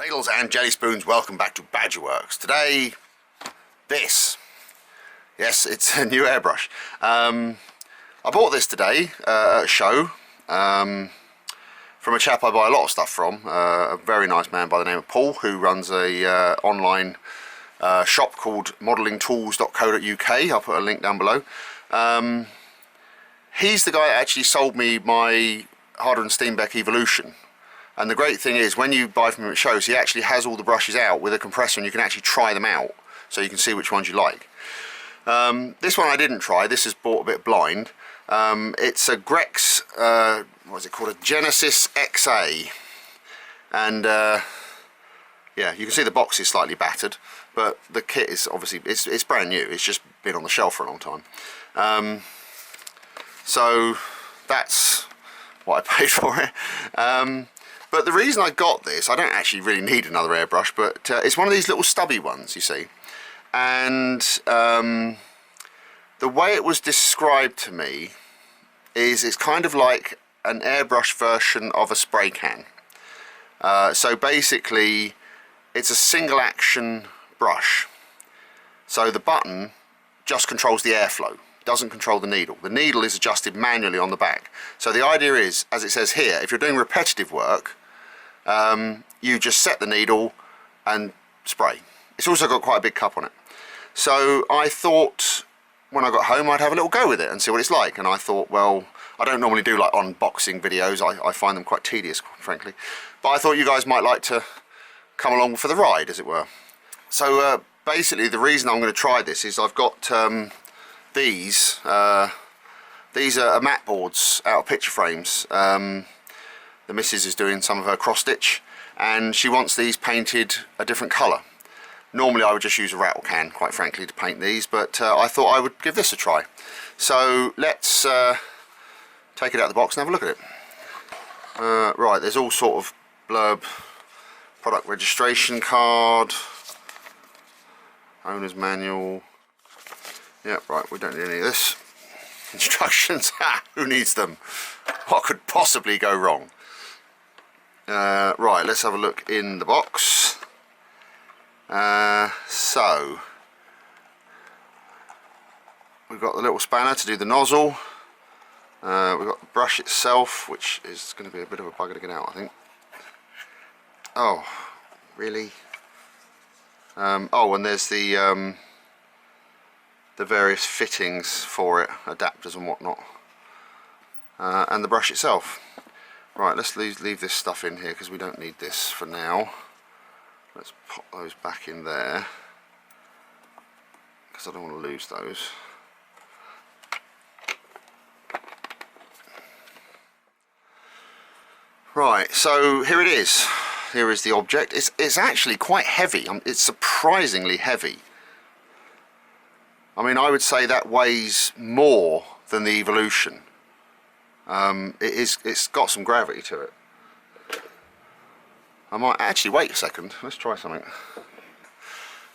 Ladles and jelly spoons, welcome back to Badgerworks. Today, this. Yes, it's a new airbrush. I bought this today at a show from a chap I buy a lot of stuff from, a very nice man by the name of Paul, who runs a online shop called ModellingTools.co.uk. I'll put a link down below. He's the guy that actually sold me my Harder Steenbeck Evolution. And the great thing is, when you buy from him at shows, he actually has all the brushes out with a compressor, and you can actually try them out, so you can see which ones you like. This one I didn't try. This is bought a bit blind. It's a Grex, what is it called? A Genesis XA. And yeah, you can see the box is slightly battered, but the kit is obviously, it's brand new. It's just been on the shelf for a long time. So that's what I paid for it. But the reason I got this, I don't actually really need another airbrush, but it's one of these little stubby ones, you see. And the way it was described to me is it's kind of like an airbrush version of a spray can. So basically, it's a single action brush. So the button just controls the airflow, doesn't control the needle. The needle is adjusted manually on the back. So the idea is, as it says here, if you're doing repetitive work, you just set the needle and spray. It's also got quite a big cup on it. So I thought when I got home I'd have a little go with it and see what it's like. And I thought, well, I don't normally do like unboxing videos. I find them quite tedious, frankly. But I thought you guys might like to come along for the ride, as it were. So basically the reason I'm going to try this is I've got these are matte boards out of picture frames. The missus is doing some of her cross stitch, and she wants these painted a different colour. Normally I would just use a rattle can, quite frankly, to paint these, but I thought I would give this a try. So let's take it out of the box and have a look at it. Right, there's all sort of blurb, product registration card, owner's manual. Yep, right, we don't need any of this. Instructions, who needs them? What could possibly go wrong? Right, let's have a look in the box. So we've got the little spanner to do the nozzle. We've got the brush itself, which is going to be a bit of a bugger to get out, I think. Oh, really? Oh, and there's the various fittings for it, adapters and whatnot, and the brush itself. Right, let's leave this stuff in here because we don't need this for now. Let's pop those back in there because I don't want to lose those. Right, so here it is. Here is the object. It's actually quite heavy. It's surprisingly heavy. I mean, I would say that weighs more than the Evolution. It's got some gravity to it. I might actually wait a second. Let's try something.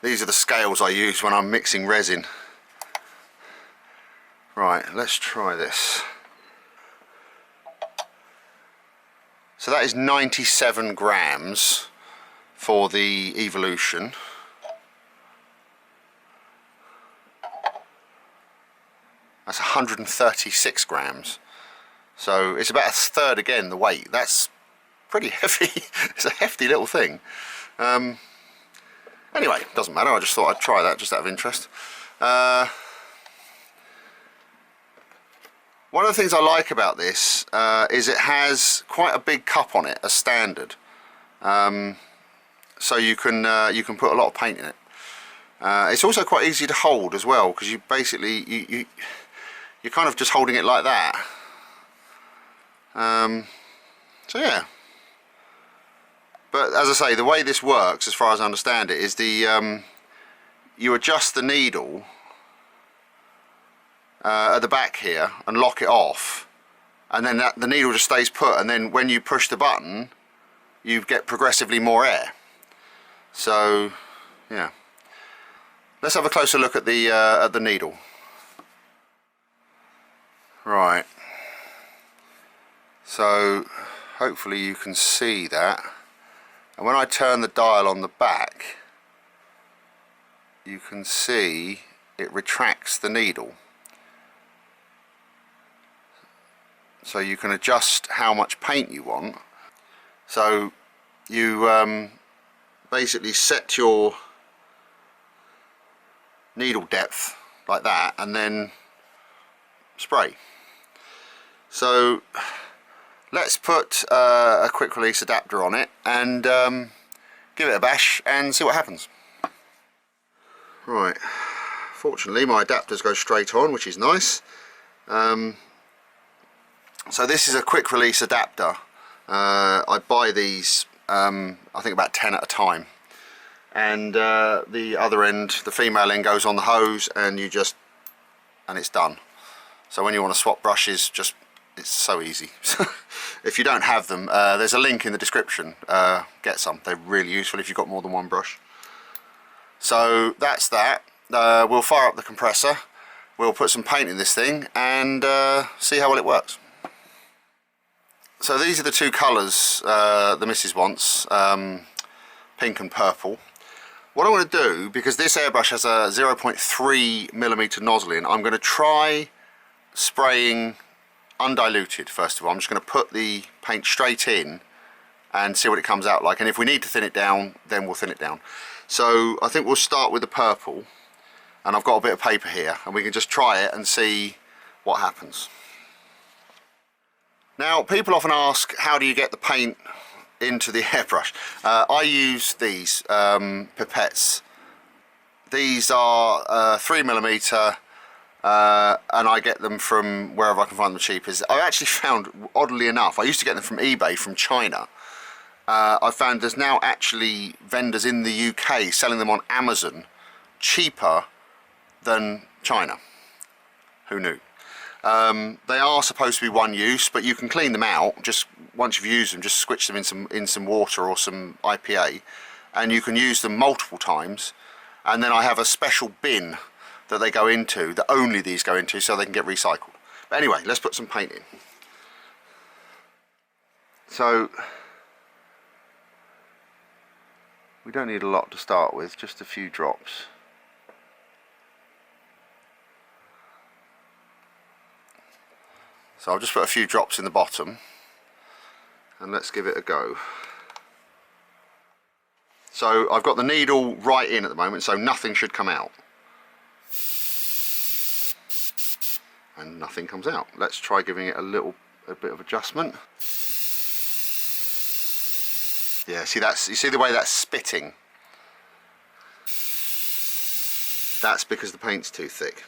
These are the scales I use when I'm mixing resin. Right, let's try this. So that is 97 grams for the Evolution. That's 136 grams. So it's about a third again the weight. That's pretty heavy. It's a hefty little thing. Anyway, doesn't matter. I just thought I'd try that just out of interest. One of the things I like about this is it has quite a big cup on it as standard. So you can put a lot of paint in it. It's also quite easy to hold as well, because you basically you're kind of just holding it like that. So yeah, but as I say, the way this works, as far as I understand it, is you adjust the needle at the back here and lock it off, and then the needle just stays put, and then when you push the button you get progressively more air. So yeah, let's have a closer look at the needle. Right, so hopefully you can see that. And when I turn the dial on the back, you can see it retracts the needle. So you can adjust how much paint you want. So you basically set your needle depth like that and then spray. So let's put a quick release adapter on it and give it a bash and see what happens. Right, fortunately my adapters go straight on, which is nice. So this is a quick release adapter. I buy these I think about 10 at a time, and the other end, the female end, goes on the hose and it's done. So when you want to swap brushes, it's so easy. If you don't have them, there's a link in the description. Get some, they're really useful if you've got more than one brush. So that's that. We'll fire up the compressor, we'll put some paint in this thing and see how well it works. So these are the two colours the missus wants, pink and purple. What I want to do, because this airbrush has a 0.3mm nozzle in, I'm going to try spraying undiluted first of all. I'm just going to put the paint straight in and see what it comes out like, and if we need to thin it down, then we'll thin it down. So I think we'll start with the purple, and I've got a bit of paper here and we can just try it and see what happens. Now, people often ask, how do you get the paint into the airbrush? I use these pipettes. These are 3mm, and I get them from wherever I can find them cheapest. I actually found, oddly enough, I used to get them from eBay from China. I found there's now actually vendors in the UK selling them on Amazon cheaper than China. Who knew? They are supposed to be one use, but you can clean them out. Just once you've used them, just switch them in some water or some IPA, and you can use them multiple times. And then I have a special bin that they go into, that only these go into, so they can get recycled. But anyway, let's put some paint in. So we don't need a lot to start with, just a few drops. So I'll just put a few drops in the bottom and let's give it a go. So I've got the needle right in at the moment, so nothing should come out. And nothing comes out. Let's try giving it a bit of adjustment. Yeah, see you see the way that's spitting? That's because the paint's too thick.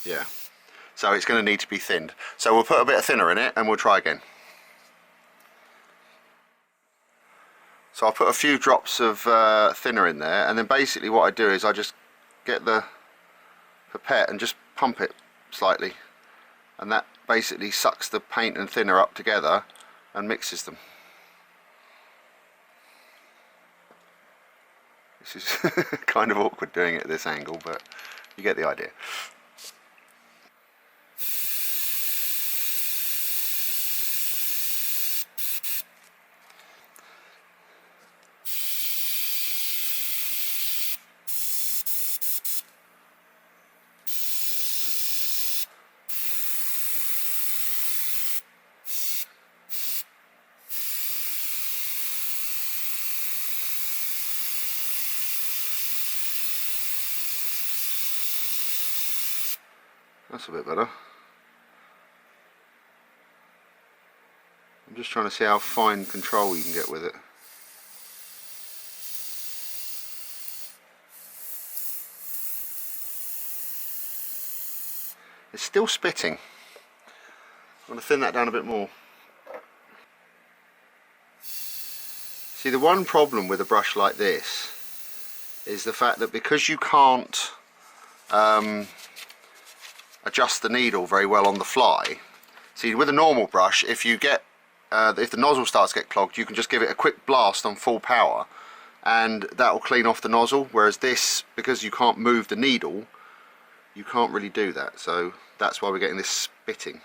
Yeah, so it's going to need to be thinned. So we'll put a bit of thinner in it and we'll try again. So I'll put a few drops of thinner in there, and then basically what I do is I just get the pipette and just pump it slightly, and that basically sucks the paint and thinner up together and mixes them. This is kind of awkward doing it at this angle, but you get the idea. That's a bit better. I'm just trying to see how fine control you can get with it. It's still spitting. I'm going to thin that down a bit more. See, the one problem with a brush like this is the fact that because you can't adjust the needle very well on the fly. See, with a normal brush, if you get if the nozzle starts to get clogged, you can just give it a quick blast on full power and that will clean off the nozzle, whereas this, because you can't move the needle, you can't really do that, so that's why we're getting this spitting.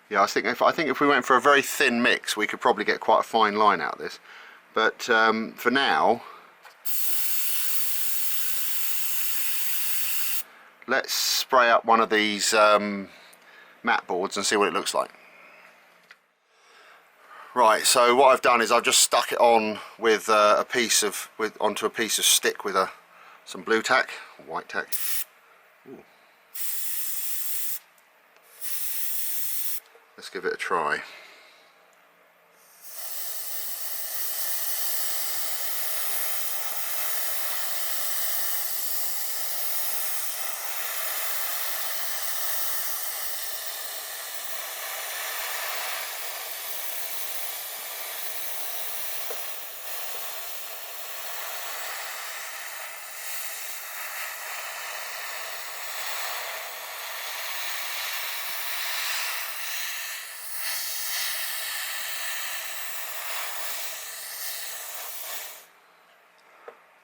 Yeah, I think if we went for a very thin mix, we could probably get quite a fine line out of this. But for now, let's spray up one of these mat boards and see what it looks like. Right, so what I've done is I've just stuck it on with onto a piece of stick with some blue tack, white tack. Ooh. Let's give it a try.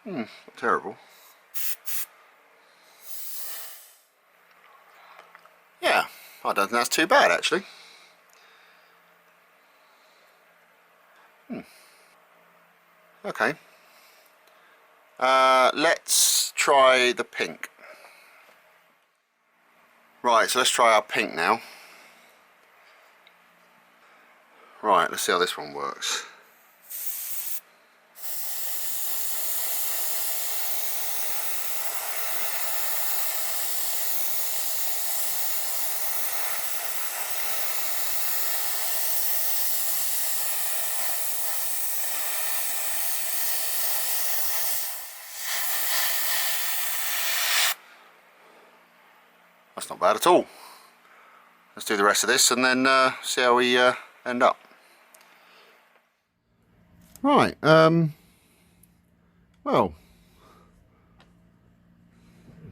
Not terrible. Yeah, I don't think that's too bad actually. Okay. Let's try the pink. Right, so let's try our pink now. Right, let's see how this one works. That's not bad at all. Let's do the rest of this and then see how we end up. Right, well,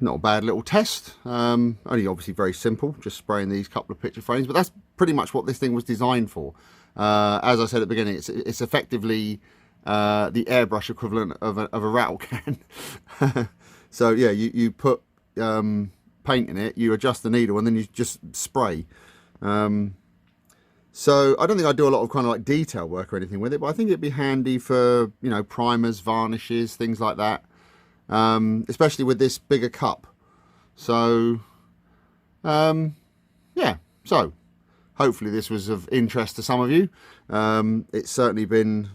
not a bad little test. Only obviously very simple, just spraying these couple of picture frames, but that's pretty much what this thing was designed for. As I said at the beginning, it's effectively the airbrush equivalent of a rattle can. So yeah, you put paint in it, you adjust the needle, and then you just spray. So I don't think I do a lot of kind of like detail work or anything with it, but I think it'd be handy for, you know, primers, varnishes, things like that, especially with this bigger cup. So yeah, so hopefully this was of interest to some of you. It's certainly been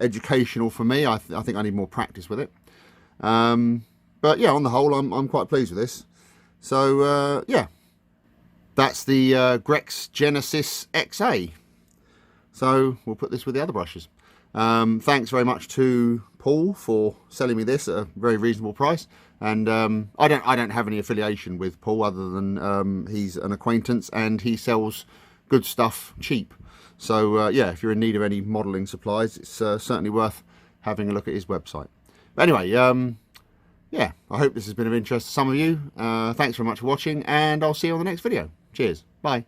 educational for me. I think I need more practice with it, but yeah, on the whole I'm quite pleased with this. So yeah, that's the Grex Genesis XA. So we'll put this with the other brushes. Thanks very much to Paul for selling me this at a very reasonable price. And I don't have any affiliation with Paul other than he's an acquaintance and he sells good stuff cheap. So yeah, if you're in need of any modelling supplies, it's certainly worth having a look at his website. But anyway, yeah, I hope this has been of interest to some of you. Thanks very much for watching, and I'll see you on the next video. Cheers. Bye.